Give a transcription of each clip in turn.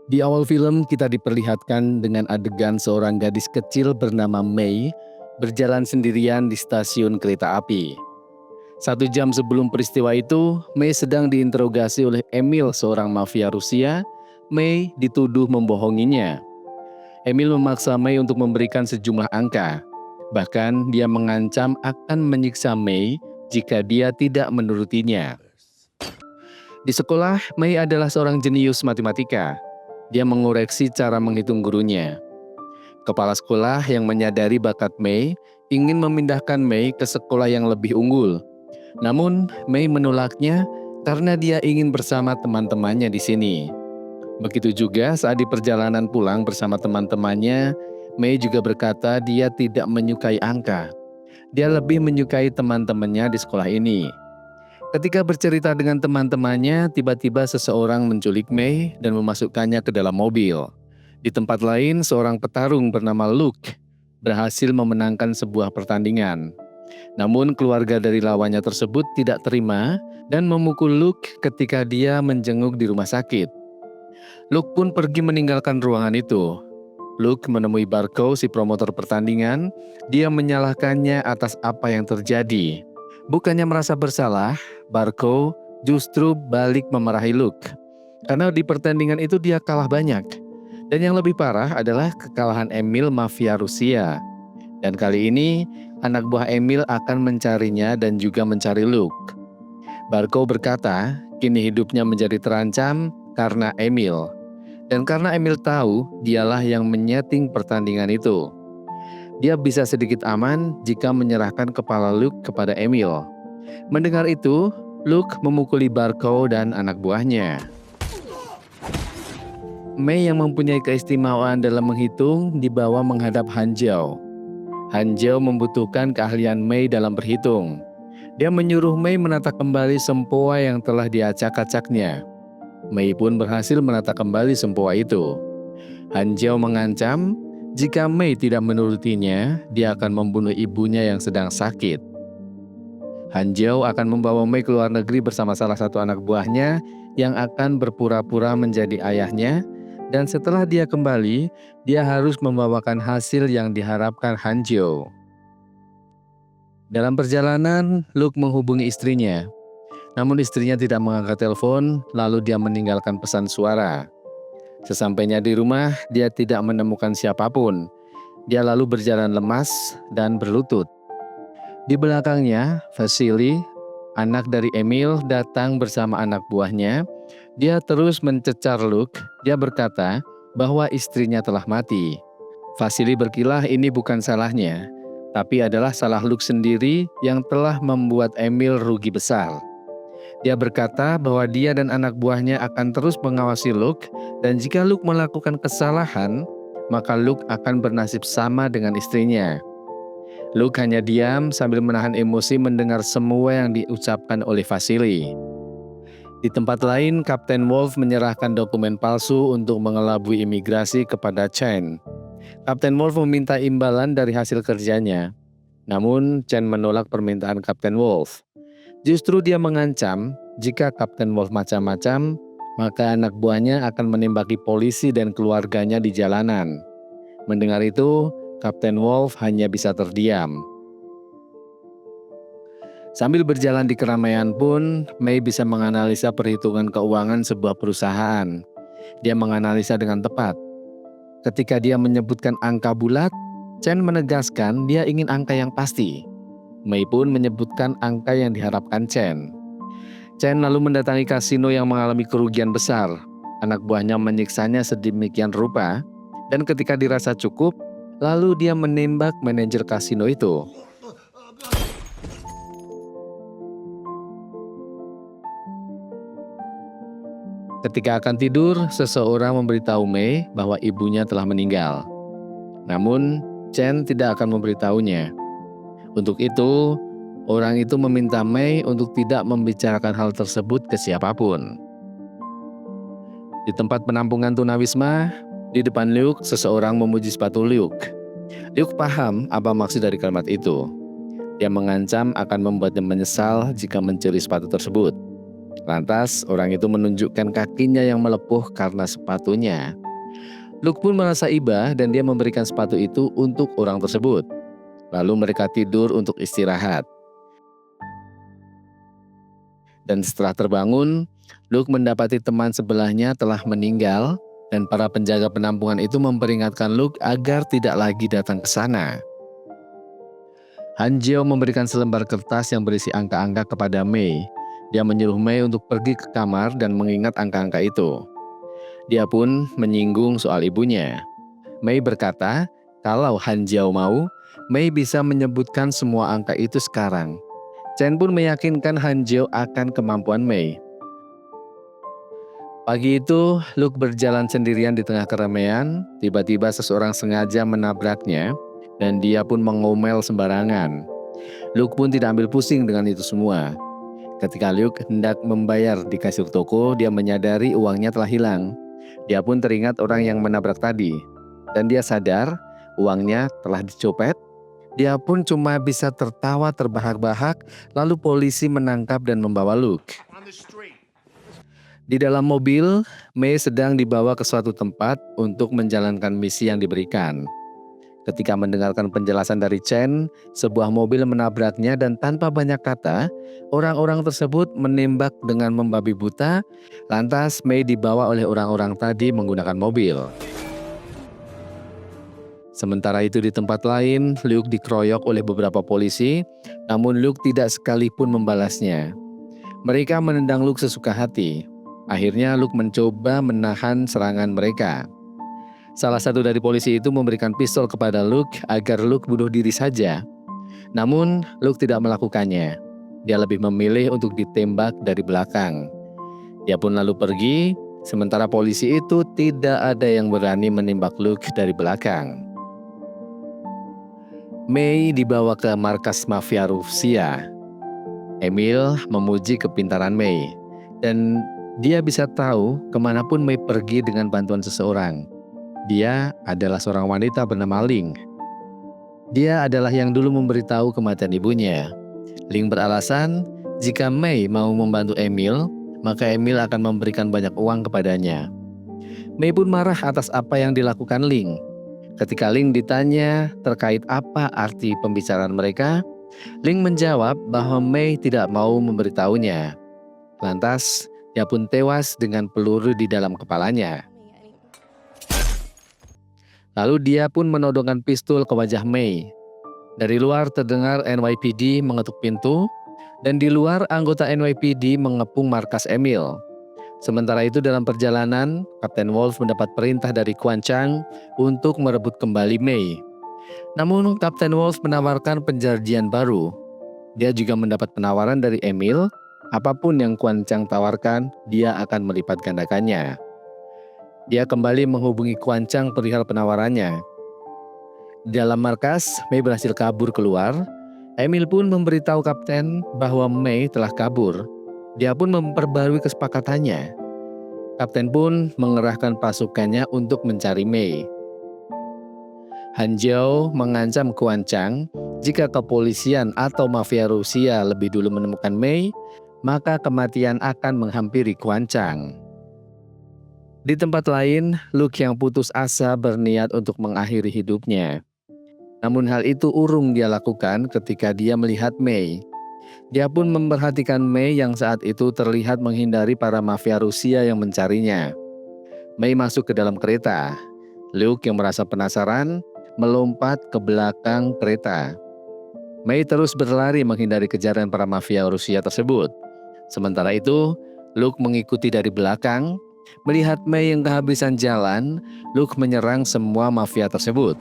Di awal film kita diperlihatkan dengan adegan seorang gadis kecil bernama Mei berjalan sendirian di stasiun kereta api. 1 jam sebelum peristiwa itu, Mei sedang diinterogasi oleh Emil, seorang mafia Rusia. Mei dituduh membohonginya. Emil memaksa Mei untuk memberikan sejumlah angka. Bahkan dia mengancam akan menyiksa Mei jika dia tidak menurutinya. Di sekolah, Mei adalah seorang jenius matematika. Dia mengoreksi cara menghitung gurunya. Kepala sekolah yang menyadari bakat Mei ingin memindahkan Mei ke sekolah yang lebih unggul. Namun, Mei menolaknya karena dia ingin bersama teman-temannya di sini. Begitu juga saat di perjalanan pulang bersama teman-temannya, Mei juga berkata dia tidak menyukai angka. Dia lebih menyukai teman-temannya di sekolah ini. Ketika bercerita dengan teman-temannya, tiba-tiba seseorang menculik Mei dan memasukkannya ke dalam mobil. Di tempat lain, seorang petarung bernama Luke berhasil memenangkan sebuah pertandingan. Namun keluarga dari lawannya tersebut tidak terima dan memukul Luke ketika dia menjenguk di rumah sakit. Luke pun pergi meninggalkan ruangan itu. Luke menemui Barkow, si promotor pertandingan. Dia menyalahkannya atas apa yang terjadi. Bukannya merasa bersalah, Barkow justru balik memarahi Luke. Karena di pertandingan itu dia kalah banyak. Dan yang lebih parah adalah kekalahan Emil mafia Rusia. Dan kali ini, anak buah Emil akan mencarinya dan juga mencari Luke. Barkow berkata, kini hidupnya menjadi terancam karena Emil. Dan karena Emil tahu dialah yang menyeting pertandingan itu. Dia bisa sedikit aman jika menyerahkan kepala Luke kepada Emil. Mendengar itu, Luke memukuli Barkow dan anak buahnya. Mei yang mempunyai keistimewaan dalam menghitung dibawa menghadap Han Jiao. Han Jiao membutuhkan keahlian Mei dalam berhitung. Dia menyuruh Mei menata kembali sempoa yang telah diacak-acaknya. Mei pun berhasil menata kembali sempoa itu. Han Jiao mengancam, jika Mei tidak menurutinya, dia akan membunuh ibunya yang sedang sakit. Han Jiao akan membawa Mei ke luar negeri bersama salah satu anak buahnya yang akan berpura-pura menjadi ayahnya, dan setelah dia kembali, dia harus membawakan hasil yang diharapkan Han Jiao. Dalam perjalanan, Luke menghubungi istrinya. Namun istrinya tidak mengangkat telepon, lalu dia meninggalkan pesan suara. Sesampainya di rumah, dia tidak menemukan siapapun. Dia lalu berjalan lemas dan berlutut. Di belakangnya, Vasily, anak dari Emil, datang bersama anak buahnya. Dia terus mencecar Luke. Dia berkata bahwa istrinya telah mati. Vasily berkilah ini bukan salahnya, tapi adalah salah Luke sendiri yang telah membuat Emil rugi besar. Dia berkata bahwa dia dan anak buahnya akan terus mengawasi Luke, dan jika Luke melakukan kesalahan, maka Luke akan bernasib sama dengan istrinya. Luke hanya diam sambil menahan emosi mendengar semua yang diucapkan oleh Vasily. Di tempat lain, Kapten Wolf menyerahkan dokumen palsu untuk mengelabui imigrasi kepada Chen. Kapten Wolf meminta imbalan dari hasil kerjanya. Namun, Chen menolak permintaan Kapten Wolf. Justru dia mengancam, jika Kapten Wolf macam-macam, maka anak buahnya akan menembaki polisi dan keluarganya di jalanan. Mendengar itu, Kapten Wolf hanya bisa terdiam. Sambil berjalan di keramaian pun, Mei bisa menganalisa perhitungan keuangan sebuah perusahaan. Dia menganalisa dengan tepat. Ketika dia menyebutkan angka bulat, Chen menegaskan dia ingin angka yang pasti. Mei pun menyebutkan angka yang diharapkan Chen. Chen lalu mendatangi kasino yang mengalami kerugian besar. Anak buahnya menyiksanya sedemikian rupa, dan ketika dirasa cukup, lalu dia menembak manajer kasino itu. Ketika akan tidur, seseorang memberitahu Mei bahwa ibunya telah meninggal. Namun, Chen tidak akan memberitahunya. Untuk itu, orang itu meminta Mei untuk tidak membicarakan hal tersebut ke siapapun. Di tempat penampungan tunawisma, di depan Luke, seseorang memuji sepatu Luke. Luke paham apa maksud dari kalimat itu. Dia mengancam akan membuatnya menyesal jika mencuri sepatu tersebut. Lantas orang itu menunjukkan kakinya yang melepuh karena sepatunya. Luke pun merasa iba dan dia memberikan sepatu itu untuk orang tersebut. Lalu mereka tidur untuk istirahat. Dan setelah terbangun, Luke mendapati teman sebelahnya telah meninggal dan para penjaga penampungan itu memperingatkan Luke agar tidak lagi datang ke sana. Han Jeo memberikan selembar kertas yang berisi angka-angka kepada Mei. Dia menyuruh Mei untuk pergi ke kamar dan mengingat angka-angka itu. Dia pun menyinggung soal ibunya. Mei berkata, kalau Han Jeo mau, Mei bisa menyebutkan semua angka itu sekarang. Chen pun meyakinkan Han Jeo akan kemampuan Mei. Pagi itu, Luke berjalan sendirian di tengah keramaian. Tiba-tiba seseorang sengaja menabraknya dan dia pun mengomel sembarangan. Luke pun tidak ambil pusing dengan itu semua. Ketika Luke hendak membayar di kasir toko, dia menyadari uangnya telah hilang. Dia pun teringat orang yang menabrak tadi. Dan dia sadar uangnya telah dicopet. Dia pun cuma bisa tertawa terbahak-bahak, lalu polisi menangkap dan membawa Luke. Di dalam mobil, Mei sedang dibawa ke suatu tempat untuk menjalankan misi yang diberikan. Ketika mendengarkan penjelasan dari Chen, sebuah mobil menabraknya dan tanpa banyak kata, orang-orang tersebut menembak dengan membabi buta, lantas Mei dibawa oleh orang-orang tadi menggunakan mobil. Sementara itu di tempat lain, Luke dikeroyok oleh beberapa polisi, namun Luke tidak sekalipun membalasnya. Mereka menendang Luke sesuka hati. Akhirnya Luke mencoba menahan serangan mereka. Salah satu dari polisi itu memberikan pistol kepada Luke agar Luke bunuh diri saja. Namun Luke tidak melakukannya. Dia lebih memilih untuk ditembak dari belakang. Dia pun lalu pergi, sementara polisi itu tidak ada yang berani menembak Luke dari belakang. Mei dibawa ke markas mafia Rusia. Emil memuji kepintaran Mei, dan dia bisa tahu kemanapun Mei pergi dengan bantuan seseorang. Dia adalah seorang wanita bernama Ling. Dia adalah yang dulu memberitahu kematian ibunya. Ling beralasan, jika Mei mau membantu Emil, maka Emil akan memberikan banyak uang kepadanya. Mei pun marah atas apa yang dilakukan Ling. Ketika Ling ditanya terkait apa arti pembicaraan mereka, Ling menjawab bahwa Mei tidak mau memberitahunya. Lantas, dia pun tewas dengan peluru di dalam kepalanya. Lalu dia pun menodongkan pistol ke wajah Mei. Dari luar terdengar NYPD mengetuk pintu, dan di luar anggota NYPD mengepung markas Emil. Sementara itu dalam perjalanan, Kapten Wolf mendapat perintah dari Quan Chang untuk merebut kembali Mei. Namun Kapten Wolf menawarkan perjanjian baru. Dia juga mendapat penawaran dari Emil, apapun yang Quan Chang tawarkan, dia akan melipat gandakannya. Dia kembali menghubungi Quan Chang perihal penawarannya. Di dalam markas, Mei berhasil kabur keluar. Emil pun memberitahu kapten bahwa Mei telah kabur. Dia pun memperbarui kesepakatannya. Kapten pun mengerahkan pasukannya untuk mencari Mei. Han Jeo mengancam Quan Chang, jika kepolisian atau mafia Rusia lebih dulu menemukan Mei, maka kematian akan menghampiri Quan Chang. Di tempat lain, Luke yang putus asa berniat untuk mengakhiri hidupnya. Namun hal itu urung dia lakukan ketika dia melihat Mei. Dia pun memperhatikan Mei yang saat itu terlihat menghindari para mafia Rusia yang mencarinya. Mei masuk ke dalam kereta. Luke yang merasa penasaran melompat ke belakang kereta. Mei terus berlari menghindari kejaran para mafia Rusia tersebut. Sementara itu, Luke mengikuti dari belakang. Melihat Mei yang kehabisan jalan, Luke menyerang semua mafia tersebut.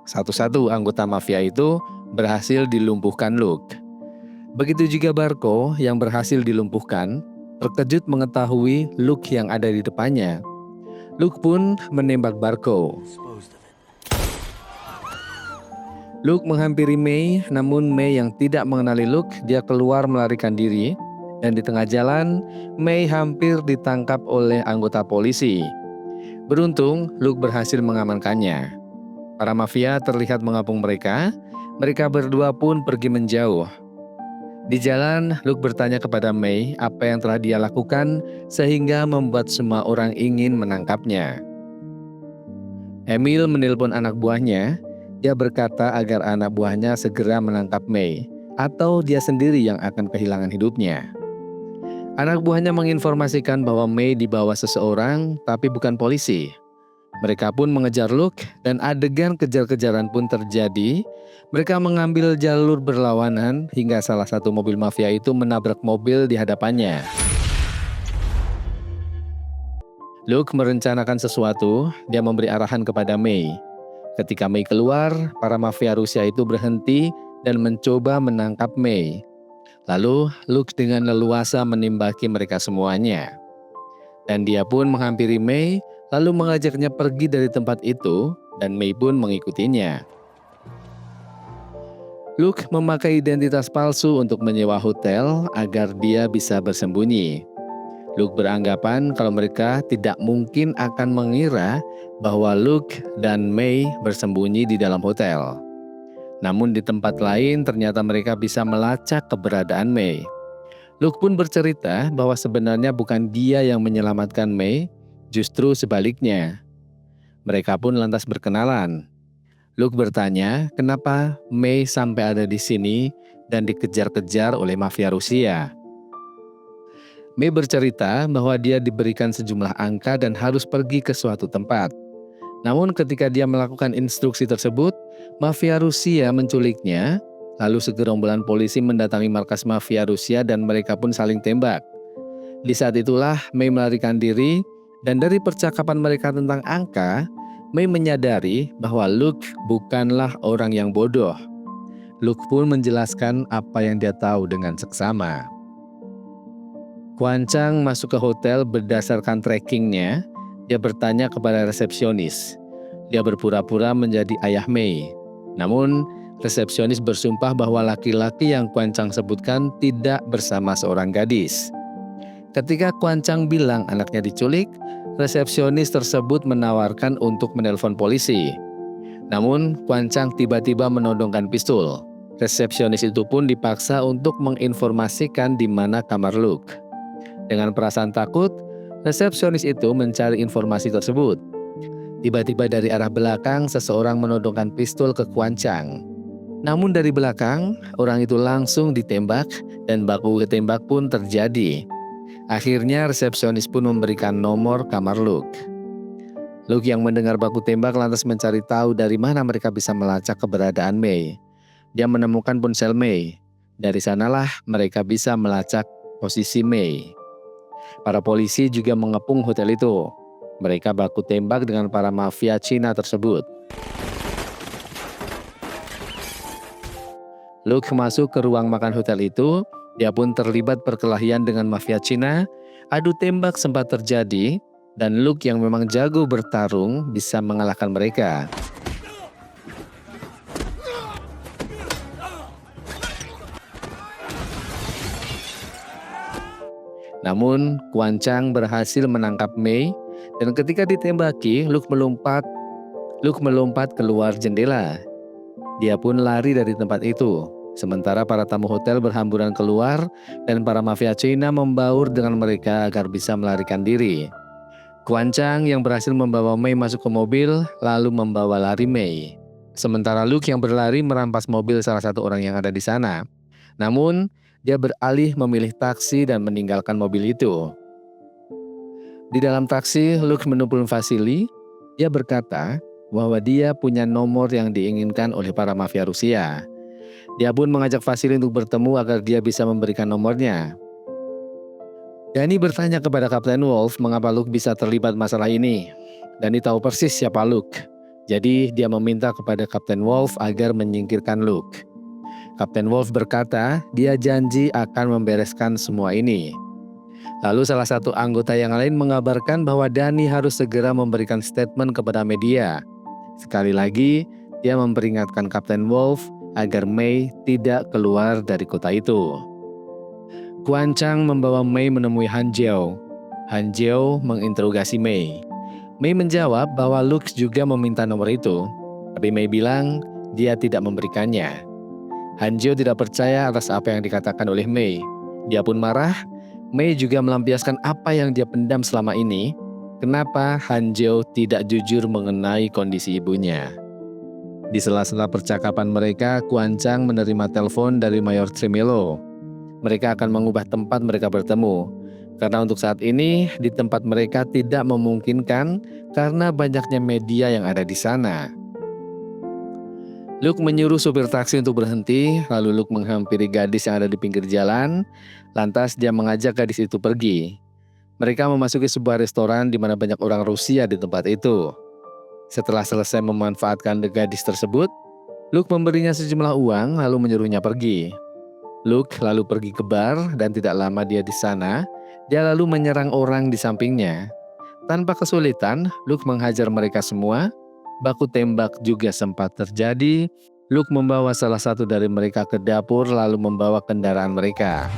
Satu-satu anggota mafia itu berhasil dilumpuhkan Luke. Begitu juga Barco yang berhasil dilumpuhkan, terkejut mengetahui Luke yang ada di depannya. Luke pun menembak Barco. Luke menghampiri Mei, namun Mei yang tidak mengenali Luke, dia keluar melarikan diri. Dan di tengah jalan, Mei hampir ditangkap oleh anggota polisi. Beruntung, Luke berhasil mengamankannya. Para mafia terlihat mengapung mereka. Mereka berdua pun pergi menjauh. Di jalan, Luke bertanya kepada May apa yang telah dia lakukan sehingga membuat semua orang ingin menangkapnya. Emil menelpon anak buahnya. Dia berkata agar anak buahnya segera menangkap May atau dia sendiri yang akan kehilangan hidupnya. Anak buahnya menginformasikan bahwa May dibawa seseorang tapi bukan polisi. Mereka pun mengejar Luke dan adegan kejar-kejaran pun terjadi. Mereka mengambil jalur berlawanan hingga salah satu mobil mafia itu menabrak mobil di hadapannya. Luke merencanakan sesuatu, dia memberi arahan kepada May. Ketika May keluar, para mafia Rusia itu berhenti dan mencoba menangkap May. Lalu Luke dengan leluasa menimbaki mereka semuanya. Dan dia pun menghampiri May, lalu mengajaknya pergi dari tempat itu, dan May pun mengikutinya. Luke memakai identitas palsu untuk menyewa hotel agar dia bisa bersembunyi. Luke beranggapan kalau mereka tidak mungkin akan mengira bahwa Luke dan May bersembunyi di dalam hotel. Namun di tempat lain ternyata mereka bisa melacak keberadaan May. Luke pun bercerita bahwa sebenarnya bukan dia yang menyelamatkan May, justru sebaliknya. Mereka pun lantas berkenalan. Luke bertanya kenapa May sampai ada di sini dan dikejar-kejar oleh mafia Rusia. May bercerita bahwa dia diberikan sejumlah angka dan harus pergi ke suatu tempat. Namun ketika dia melakukan instruksi tersebut, mafia Rusia menculiknya, lalu segerombolan polisi mendatangi markas mafia Rusia dan mereka pun saling tembak. Di saat itulah May melarikan diri dan dari percakapan mereka tentang angka, May menyadari bahwa Luke bukanlah orang yang bodoh. Luke pun menjelaskan apa yang dia tahu dengan seksama. Quan Chang masuk ke hotel berdasarkan trackingnya. Dia bertanya kepada resepsionis. Dia berpura-pura menjadi ayah May. Namun, resepsionis bersumpah bahwa laki-laki yang Quan Chang sebutkan tidak bersama seorang gadis. Ketika Quan Chang bilang anaknya diculik, resepsionis tersebut menawarkan untuk menelpon polisi. Namun, Quan Chang tiba-tiba menodongkan pistol. Resepsionis itu pun dipaksa untuk menginformasikan di mana kamar Luke. Dengan perasaan takut, resepsionis itu mencari informasi tersebut. Tiba-tiba dari arah belakang, seseorang menodongkan pistol ke Quan Chang. Namun dari belakang, orang itu langsung ditembak dan baku ketembak pun terjadi. Akhirnya resepsionis pun memberikan nomor kamar Luke. Luke yang mendengar baku tembak lantas mencari tahu dari mana mereka bisa melacak keberadaan May. Dia menemukan ponsel May. Dari sanalah mereka bisa melacak posisi May. Para polisi juga mengepung hotel itu. Mereka baku tembak dengan para mafia Cina tersebut. Luke masuk ke ruang makan hotel itu. Dia pun terlibat perkelahian dengan mafia Cina. Adu tembak sempat terjadi dan Luke yang memang jago bertarung bisa mengalahkan mereka. Namun, Quan Chang berhasil menangkap May dan ketika ditembaki, Luke melompat keluar jendela. Dia pun lari dari tempat itu. Sementara para tamu hotel berhamburan keluar dan para mafia Cina membaur dengan mereka agar bisa melarikan diri. Quan Chang yang berhasil membawa May masuk ke mobil lalu membawa lari May. Sementara Luke yang berlari merampas mobil salah satu orang yang ada di sana. Namun, dia beralih memilih taksi dan meninggalkan mobil itu. Di dalam taksi, Luke menelpon Vasily. Dia berkata bahwa dia punya nomor yang diinginkan oleh para mafia Rusia. Dia pun mengajak Vasily untuk bertemu agar dia bisa memberikan nomornya. Danny bertanya kepada Kapten Wolf mengapa Luke bisa terlibat masalah ini. Danny tahu persis siapa Luke. Jadi dia meminta kepada Kapten Wolf agar menyingkirkan Luke. Kapten Wolf berkata dia janji akan membereskan semua ini. Lalu salah satu anggota yang lain mengabarkan bahwa Danny harus segera memberikan statement kepada media. Sekali lagi, dia memperingatkan Kapten Wolf agar May tidak keluar dari kota itu. Quan Chang membawa May menemui Han Jiao. Han Jiao menginterogasi May. May menjawab bahwa Luke juga meminta nomor itu. Tapi May bilang dia tidak memberikannya. Hanjo tidak percaya atas apa yang dikatakan oleh Mei. Dia pun marah. Mei juga melampiaskan apa yang dia pendam selama ini. Kenapa Hanjo tidak jujur mengenai kondisi ibunya? Di sela-sela percakapan mereka, Kuan Chang menerima telepon dari Mayor Tremelo. Mereka akan mengubah tempat mereka bertemu. Karena untuk saat ini, di tempat mereka tidak memungkinkan karena banyaknya media yang ada di sana. Luke menyuruh supir taksi untuk berhenti, lalu Luke menghampiri gadis yang ada di pinggir jalan. Lantas dia mengajak gadis itu pergi. Mereka memasuki sebuah restoran di mana banyak orang Rusia di tempat itu. Setelah selesai memanfaatkan gadis tersebut, Luke memberinya sejumlah uang lalu menyuruhnya pergi. Luke lalu pergi ke bar dan tidak lama dia di sana, dia lalu menyerang orang di sampingnya. Tanpa kesulitan, Luke menghajar mereka semua. Baku tembak juga sempat terjadi. Luke membawa salah satu dari mereka ke dapur lalu membawa kendaraan mereka.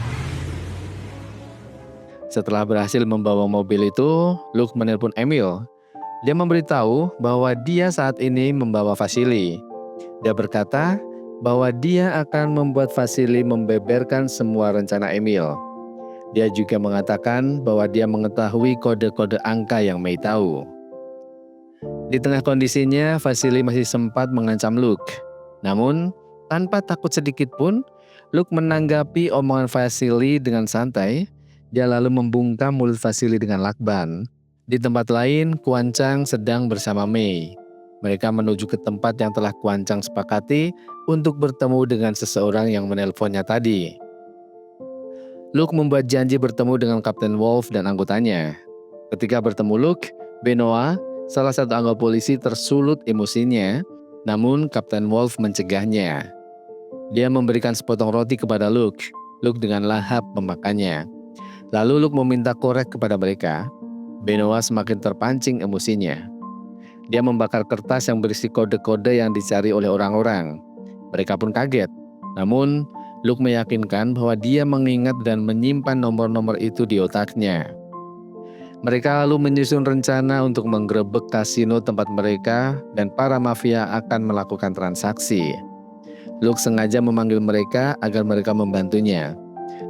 Setelah berhasil membawa mobil itu, Luke menelpon Emil. Dia memberitahu bahwa dia saat ini membawa Vasily. Dia berkata bahwa dia akan membuat Vasily membeberkan semua rencana Emil. Dia juga mengatakan bahwa dia mengetahui kode-kode angka yang Mei tahu. Di tengah kondisinya, Vasily masih sempat mengancam Luke. Namun, tanpa takut sedikit pun, Luke menanggapi omongan Vasily dengan santai. Dia lalu membungkam mulut Vasily dengan lakban. Di tempat lain, Kuan Chang sedang bersama Mei. Mereka menuju ke tempat yang telah Kuan Chang sepakati untuk bertemu dengan seseorang yang menelponnya tadi. Luke membuat janji bertemu dengan Kapten Wolf dan anggotanya. Ketika bertemu Luke, Benoit, salah satu anggota polisi tersulut emosinya, namun Kapten Wolf mencegahnya. Dia memberikan sepotong roti kepada Luke. Luke dengan lahap memakannya. Lalu Luke meminta korek kepada mereka. Benoit semakin terpancing emosinya. Dia membakar kertas yang berisi kode-kode yang dicari oleh orang-orang. Mereka pun kaget. Namun, Luke meyakinkan bahwa dia mengingat dan menyimpan nomor-nomor itu di otaknya. Mereka lalu menyusun rencana untuk menggerebek kasino tempat mereka dan para mafia akan melakukan transaksi. Luke sengaja memanggil mereka agar mereka membantunya.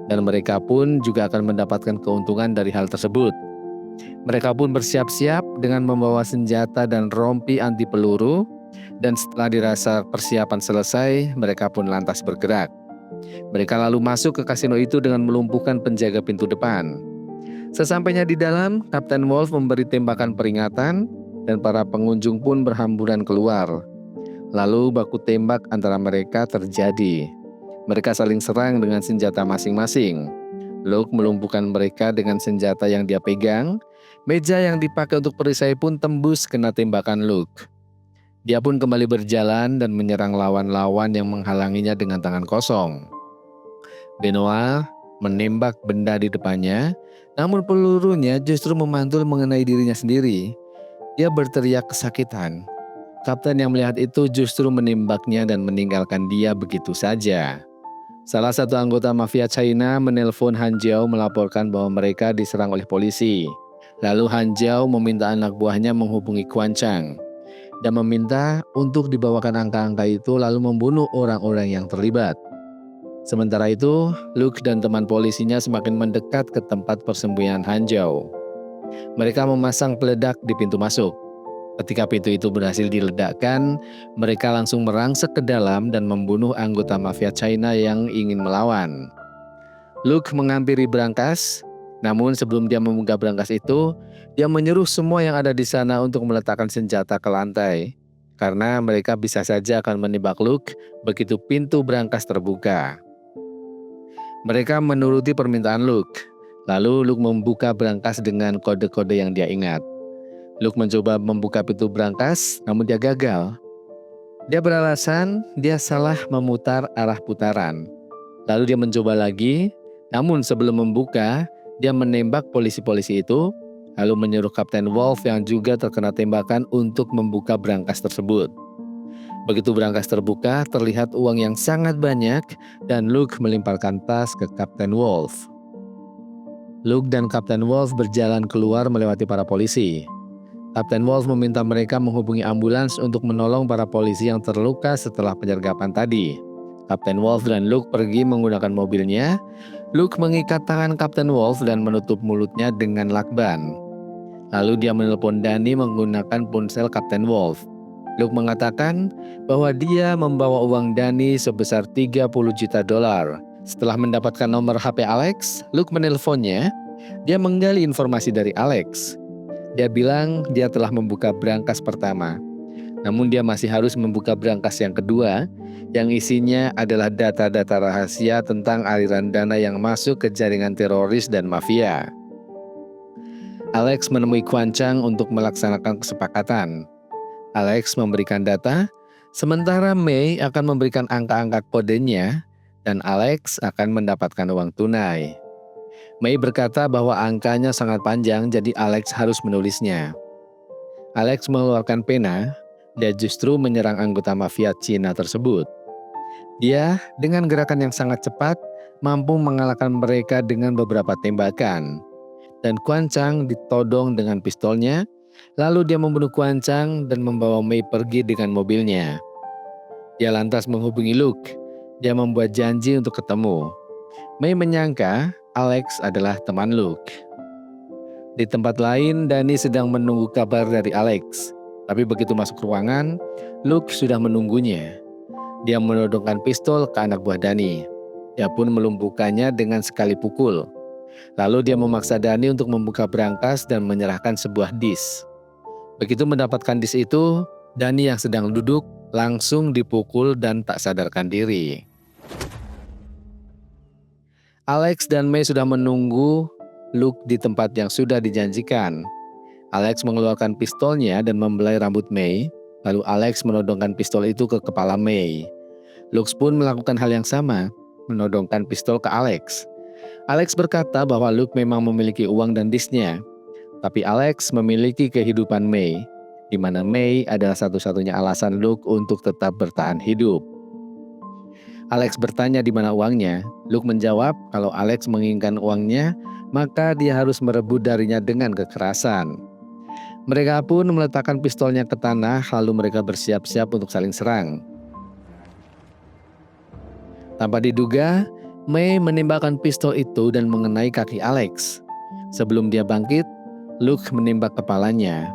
Dan mereka pun juga akan mendapatkan keuntungan dari hal tersebut. Mereka pun bersiap-siap dengan membawa senjata dan rompi anti peluru. Dan setelah dirasa persiapan selesai, mereka pun lantas bergerak. Mereka lalu masuk ke kasino itu dengan melumpuhkan penjaga pintu depan. Sesampainya di dalam, Kapten Wolf memberi tembakan peringatan dan para pengunjung pun berhamburan keluar. Lalu baku tembak antara mereka terjadi. Mereka saling serang dengan senjata masing-masing. Luke melumpuhkan mereka dengan senjata yang dia pegang. Meja yang dipakai untuk perisai pun tembus kena tembakan Luke. Dia pun kembali berjalan dan menyerang lawan-lawan yang menghalanginya dengan tangan kosong. Benoit menembak benda di depannya, namun pelurunya justru memantul mengenai dirinya sendiri. Dia berteriak kesakitan. Kapten yang melihat itu justru menembaknya dan meninggalkan dia begitu saja. Salah satu anggota mafia China menelpon Han Jiao melaporkan bahwa mereka diserang oleh polisi. Lalu Han Jiao meminta anak buahnya menghubungi Kuan Chang dan meminta untuk dibawakan angka-angka itu lalu membunuh orang-orang yang terlibat. Sementara itu, Luke dan teman polisinya semakin mendekat ke tempat persembunyian Han Jiao. Mereka memasang peledak di pintu masuk. Ketika pintu itu berhasil diledakkan, mereka langsung merangsek ke dalam dan membunuh anggota mafia China yang ingin melawan. Luke menghampiri brankas, namun sebelum dia membuka brankas itu, dia menyuruh semua yang ada di sana untuk meletakkan senjata ke lantai. Karena mereka bisa saja akan menembak Luke begitu pintu brankas terbuka. Mereka menuruti permintaan Luke. Lalu Luke membuka brankas dengan kode-kode yang dia ingat. Luke mencoba membuka pintu brankas, namun dia gagal. Dia beralasan dia salah memutar arah putaran. Lalu dia mencoba lagi, namun sebelum membuka, dia menembak polisi-polisi itu, lalu menyuruh Kapten Wolf yang juga terkena tembakan untuk membuka brankas tersebut. Begitu brankas terbuka, terlihat uang yang sangat banyak dan Luke melemparkan tas ke Kapten Wolf. Luke dan Kapten Wolf berjalan keluar melewati para polisi. Kapten Wolf meminta mereka menghubungi ambulans untuk menolong para polisi yang terluka setelah penyergapan tadi. Kapten Wolf dan Luke pergi menggunakan mobilnya. Luke mengikat tangan Kapten Wolf dan menutup mulutnya dengan lakban. Lalu dia menelpon Danny menggunakan ponsel Kapten Wolf. Luke mengatakan bahwa dia membawa uang Danny sebesar 30 juta dolar. Setelah mendapatkan nomor HP Alex, Luke menelponnya. Dia menggali informasi dari Alex. Dia bilang dia telah membuka brankas pertama. Namun dia masih harus membuka brankas yang kedua, yang isinya adalah data-data rahasia tentang aliran dana yang masuk ke jaringan teroris dan mafia. Alex menemui Quan Chang untuk melaksanakan kesepakatan. Alex memberikan data, sementara May akan memberikan angka-angka kodenya, dan Alex akan mendapatkan uang tunai. May berkata bahwa angkanya sangat panjang, jadi Alex harus menulisnya. Alex mengeluarkan pena, dia justru menyerang anggota mafia Cina tersebut. Dia, dengan gerakan yang sangat cepat, mampu mengalahkan mereka dengan beberapa tembakan. Dan Quan Chang ditodong dengan pistolnya. Lalu dia membunuh Quan Chang dan membawa May pergi dengan mobilnya. Dia lantas menghubungi Luke. Dia membuat janji untuk ketemu. May menyangka Alex adalah teman Luke. Di tempat lain, Danny sedang menunggu kabar dari Alex. Tapi begitu masuk ruangan, Luke sudah menunggunya. Dia menodongkan pistol ke anak buah Danny. Dia pun melumpuhkannya dengan sekali pukul. Lalu dia memaksa Danny untuk membuka brankas dan menyerahkan sebuah disk. Begitu mendapatkan disk itu, Danny yang sedang duduk langsung dipukul dan tak sadarkan diri. Alex dan May sudah menunggu Luke di tempat yang sudah dijanjikan. Alex mengeluarkan pistolnya dan membelai rambut May, lalu Alex menodongkan pistol itu ke kepala May. Luke pun melakukan hal yang sama, menodongkan pistol ke Alex. Alex berkata bahwa Luke memang memiliki uang dan disknya, tapi Alex memiliki kehidupan May, di mana May adalah satu-satunya alasan Luke untuk tetap bertahan hidup. Alex bertanya di mana uangnya. Luke menjawab kalau Alex menginginkan uangnya, maka dia harus merebut darinya dengan kekerasan. Mereka pun meletakkan pistolnya ke tanah, lalu mereka bersiap-siap untuk saling serang. Tanpa diduga, May menembakkan pistol itu dan mengenai kaki Alex. Sebelum dia bangkit, Luke menembak kepalanya.